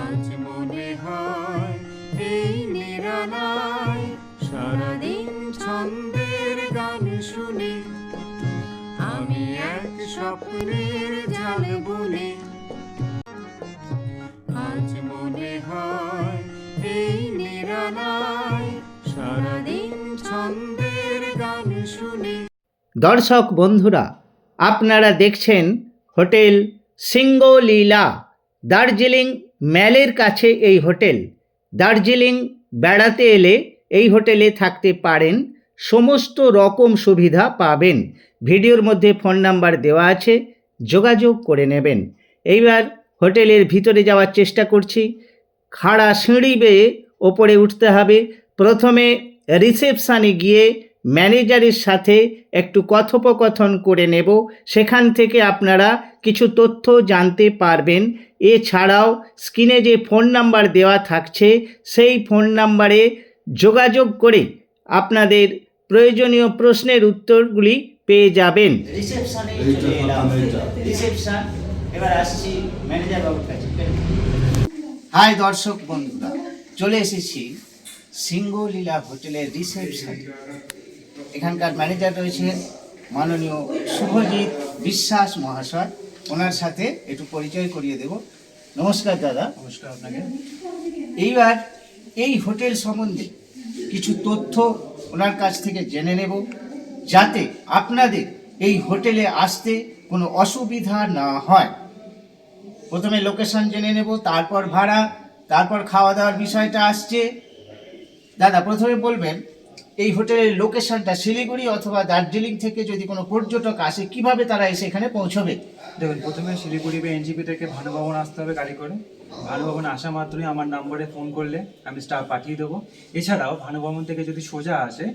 আজ মনে হয় এই নিরালায় সারাদিন ছন্দের গান শুনে আমি এক স্বপ্নের জাল বুনে। আজ মনে হয় এই নিরালায় সারাদিন ছন্দের গান শুনে। দর্শক বন্ধুরা, আপনারা দেখছেন হোটেল সিঙ্গলীলা, দার্জিলিং ম্যালের কাছে এই হোটেল। দার্জিলিং বেড়াতে এলে এই হোটেলে থাকতে পারেন, সমস্ত রকম সুবিধা পাবেন। ভিডিওর মধ্যে ফোন নাম্বার দেওয়া আছে, যোগাযোগ করে নেবেন। এইবার হোটেলের ভিতরে যাওয়ার চেষ্টা করছি। খাড়া সিঁড়ি বেয়ে ওপরে উঠতে হবে। প্রথমে রিসেপশানে গিয়ে ম্যানেজারের সাথে একটু কথোপকথন করে নেব, সেখান থেকে আপনারা কিছু তথ্য জানতে পারবেন। এছাড়াও স্ক্রিনে যে ফোন নাম্বার দেওয়া থাকছে সেই ফোন নাম্বারে যোগাযোগ করে আপনাদের প্রয়োজনীয় প্রশ্নের উত্তরগুলি পেয়ে যাবেন। রিসেপশনে চলে এলাম। রিসেপশন, এবার আসছি ম্যানেজার বাবুর কাছে। হাই দর্শক বন্ধুরা, চলে এসেছি সিঙ্গলীলা হোটেলের রিসেপশনে। এখানকার ম্যানেজার রয়েছেন মাননীয় শুভজিৎ বিশ্বাস মহাশয়। ওনার সাথে একটু পরিচয় করিয়ে দেব। নমস্কার দাদা। নমস্কার আপনাকে। এইবার এই হোটেল সম্বন্ধে কিছু তথ্য ওনার কাছ থেকে জেনে নেব, যাতে আপনাদের এই হোটেলে আসতে কোনো অসুবিধা না হয়। প্রথমে লোকেশন জেনে নেব, তারপর ভাড়া, তারপর খাওয়া দাওয়ার বিষয়টা আসছে। দাদা, প্রথমে বলবেন এই হোটেলের লোকেশনটা শিলিগুড়ি অথবা দার্জিলিং থেকে যদি কোনো পর্যটক আসে কিভাবে তারা এসে এখানে পৌঁছবে? দেখুন, প্রথমে শিলিগুড়ি বা এনজিপি থেকে ভানুভবন আসতে হবে গাড়ি করে। ভানুভবন আসা মাত্রই আমার নম্বরে ফোন করলে আমি স্টাফ পাঠিয়ে দেবো। এছাড়াও ভানুভবন থেকে যদি সোজা আসে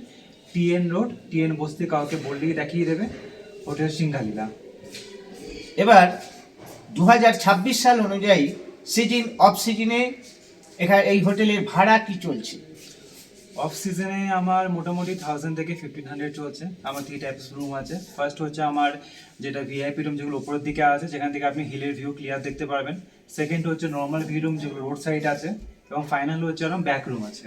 টিএন রোড, টিএন বস্তি কাউকে বললেই দেখিয়ে দেবে হোটেল সিঙ্গলীলা। এবার 2026 সাল অনুযায়ী সিজন অফ সিজনে এখানে এই হোটেলের ভাড়া কি চলছে? অফ সিজনে আমার মোটামুটি 1000 থেকে 1500 চলছে। আমার 3 টাইপস রুম আছে। ফার্স্ট হচ্ছে আমার যেটা ভিআইপি রুম, যেগুলো উপরের দিকে আছে, যেখান থেকে আপনি হিলের ভিউ ক্লিয়ার দেখতে পারবেন। সেকেন্ড হচ্ছে নর্মাল ভিউ রুম, যেগুলো রোড সাইড আছে। এবং ফাইনাল হচ্ছে এরকম ব্যাক রুম আছে।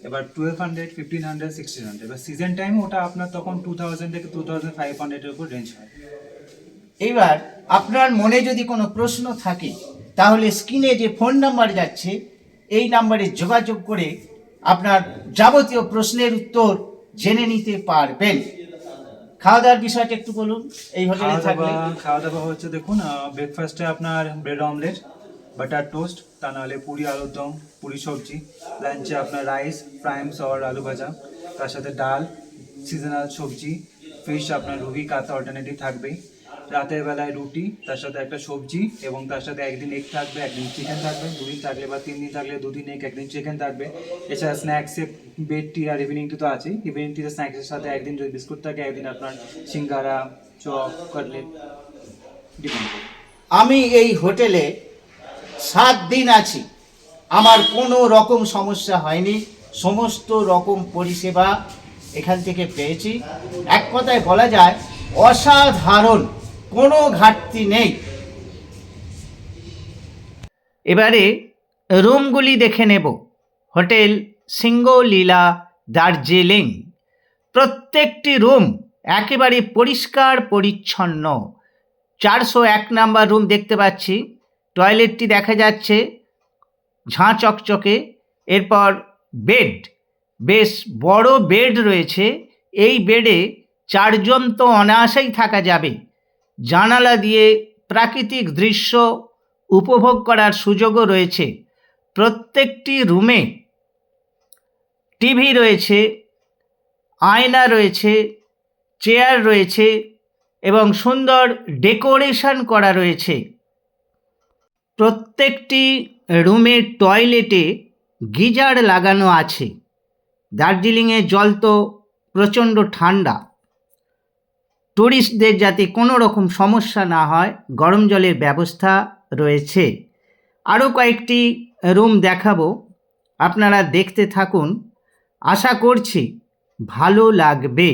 এবার 1200, 1500, 1600। এবার সিজন টাইমে ওটা আপনার তখন 2000 থেকে 2500 এর উপর রেঞ্জ হয়। এবার আপনার মনে যদি কোনো প্রশ্ন থাকে তাহলে স্ক্রিনে যে ফোন নাম্বার যাচ্ছে এই নাম্বারে যোগাযোগ করে আপনার যাবতীয় প্রশ্নের উত্তর জেনে নিতে পারবেন। খাওয়া দাওয়ার বিষয়টা একটু বলুন এই হোটেলে থাকলে। খাওয়া দাওয়া হচ্ছে, দেখুন, ব্রেকফাস্টে আপনার ব্রেড অমলেট, বাটার টোস্ট, তা নাহলে পুরি আলুর দম, পুরি সবজি। লাঞ্চে আপনার রাইস, প্রাইমস আর আলু ভাজা, তার সাথে ডাল, সিজনাল সবজি, ফিশ, আপনার রুই কাতলা অল্টারনেটিভ থাকবেই। রাতের বেলায় রুটি, তার সাথে একটা সবজি, এবং তার সাথে একদিন এগ থাকবে, একদিন চিকেন থাকবে। 2 দিন থাকলে বা 3 দিন থাকলে 2 দিন এগ, একদিন চিকেন থাকবে। এছাড়া স্ন্যাক্সে বেড টি আর ইভিনিং টি তো আছেই। ইভিনিং টিতে স্ন্যাক্সের সাথে একদিন যদি বিস্কুট থাকে, একদিন আপনার সিঙ্গারা, চপ, কাটলেট, ডিপেন্ড করে। আমি এই হোটেলে 7 দিন আছি, আমার কোনো রকম সমস্যা হয়নি। সমস্ত রকম পরিষেবা এখান থেকে পেয়েছি। এক কথায় বলা যায় অসাধারণ, কোনো ঘাটতি নেই। এবারে রুমগুলি দেখে নেব। হোটেল সিঙ্গলীলা, দার্জিলিং। প্রত্যেকটি রুম একেবারে পরিষ্কার পরিচ্ছন্ন। 401 নাম্বার রুম দেখতে পাচ্ছি, টয়লেটটি দেখা যাচ্ছে ঝাঁ চকচকে। এরপর বেড, বেশ বড় বেড রয়েছে। এই বেডে 4 জন তো অনায়াসেই থাকা যাবে। জানালা দিয়ে প্রাকৃতিক দৃশ্য উপভোগ করার সুযোগও রয়েছে। প্রত্যেকটি রুমে টিভি রয়েছে, আয়না রয়েছে, চেয়ার রয়েছে এবং সুন্দর ডেকোরেশন করা রয়েছে। প্রত্যেকটি রুমের টয়লেটে গিজার লাগানো আছে। দার্জিলিংয়ের জল তো প্রচণ্ড ঠান্ডা, টুরিস্টদের যাতে কোনো রকম সমস্যা না হয় গরম জলের ব্যবস্থা রয়েছে। আরও কয়েকটি রুম দেখাবো, আপনারা দেখতে থাকুন, আশা করছি ভালো লাগবে।